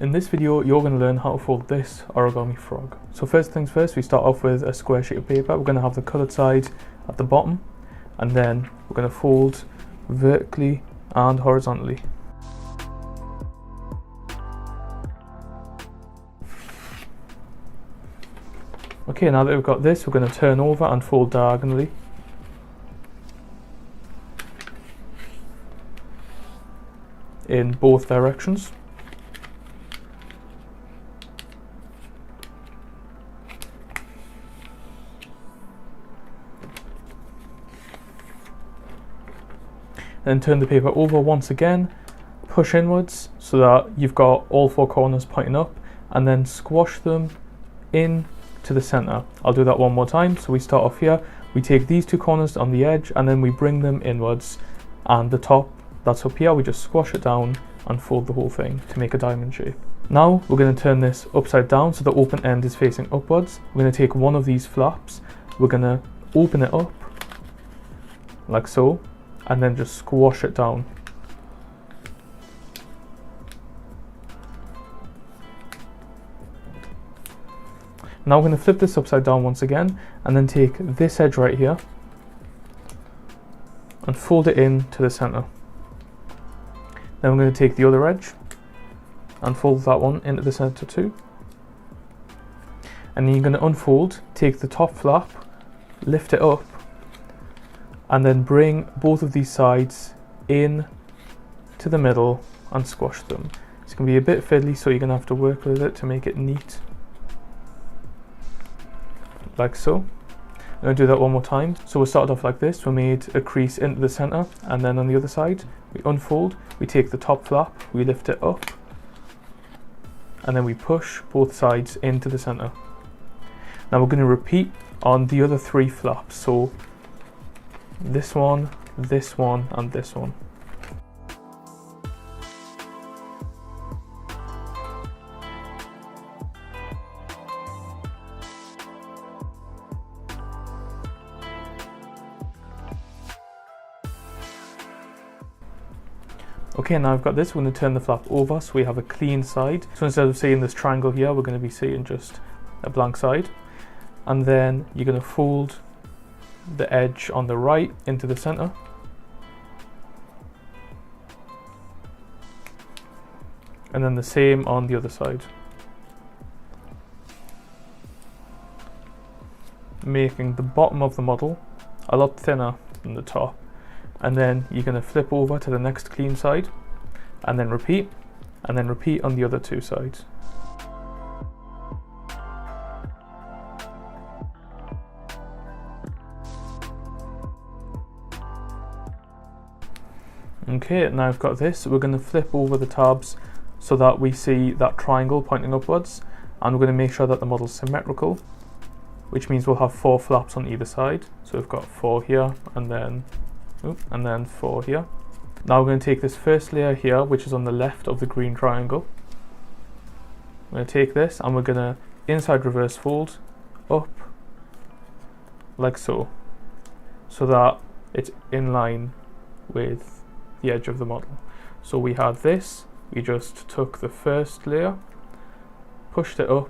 In this video, you're going to learn how to fold this origami frog. So first things first, we start off with a square sheet of paper. We're going to have the coloured side at the bottom, and then we're going to fold vertically and horizontally. Okay, now that we've got this, we're going to turn over and fold diagonally. In both directions. Then turn the paper over once again, push inwards so that you've got all four corners pointing up, and then squash them in to the center. I'll do that one more time. So we start off here, we take these two corners on the edge and then we bring them inwards, and the top that's up here, we just squash it down and fold the whole thing to make a diamond shape. Now we're going to turn this upside down so the open end is facing upwards. We're going to take one of these flaps, we're going to open it up like so, and then just squash it down. Now we're going to flip this upside down once again, and then take this edge right here and fold it in to the center. Then we're going to take the other edge and fold that one into the center too. And then you're going to unfold, take the top flap, lift it up, and then bring both of these sides in to the middle and squash them. It's going to be a bit fiddly, so you're going to have to work with it to make it neat. Like so. I'm going to do that one more time. So we'll start off like this. We made a crease into the center, and then on the other side, we unfold, we take the top flap, we lift it up, and then we push both sides into the center. Now we're going to repeat on the other three flaps. So this one, and this one. Okay, now I've got this, we're going to turn the flap over so we have a clean side. So instead of seeing this triangle here, we're going to be seeing just a blank side. And then you're going to fold the edge on the right into the center. And then the same on the other side. Making the bottom of the model a lot thinner than the top. And then you're going to flip over to the next clean side, and then repeat on the other two sides. Okay, now I've got this, we're going to flip over the tabs so that we see that triangle pointing upwards, and we're going to make sure that the model's symmetrical, which means we'll have 4 flaps on either side. So we've got 4 here, and then 4 here. Now we're going to take this first layer here, which is on the left of the green triangle. We're going to take this and we're going to inside reverse fold up like so, so that it's in line with the edge of the model. So we had this, we just took the first layer, pushed it up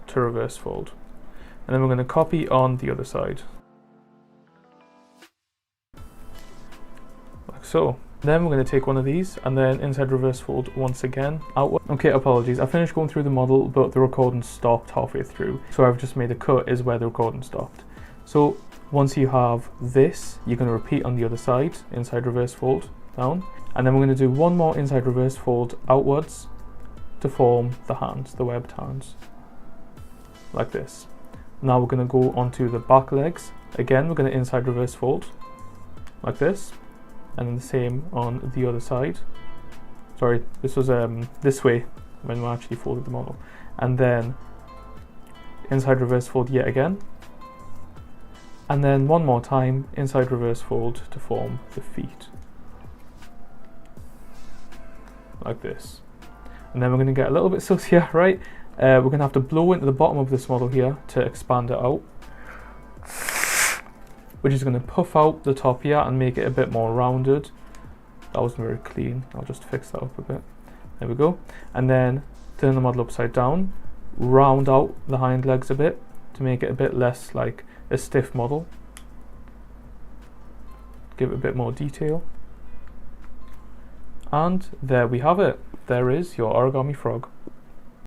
to reverse fold, and then we're going to copy on the other side. So then we're going to take one of these and then inside reverse fold once again outward. Okay, apologies, I finished going through the model but the recording stopped halfway through, so I've just made a cut is where the recording stopped. So once you have this, you're going to repeat on the other side, inside reverse fold down, and then we're going to do one more inside reverse fold outwards to form the hands, the webbed hands, like this. Now we're going to go onto the back legs. Again, we're going to inside reverse fold like this, and then the same on the other side. Sorry, this was this way when we actually folded the model. And then inside reverse fold yet again, and then one more time inside reverse fold to form the feet, like this. And then we're going to get a little bit sus here, right? We're going to have to blow into the bottom of this model here to expand it out, which is going to puff out the top here and make it a bit more rounded. That wasn't very clean, I'll just fix that up a bit. There we go. And then turn the model upside down, round out the hind legs a bit to make it a bit less like a stiff model. Give it a bit more detail. And there we have it. There is your origami frog.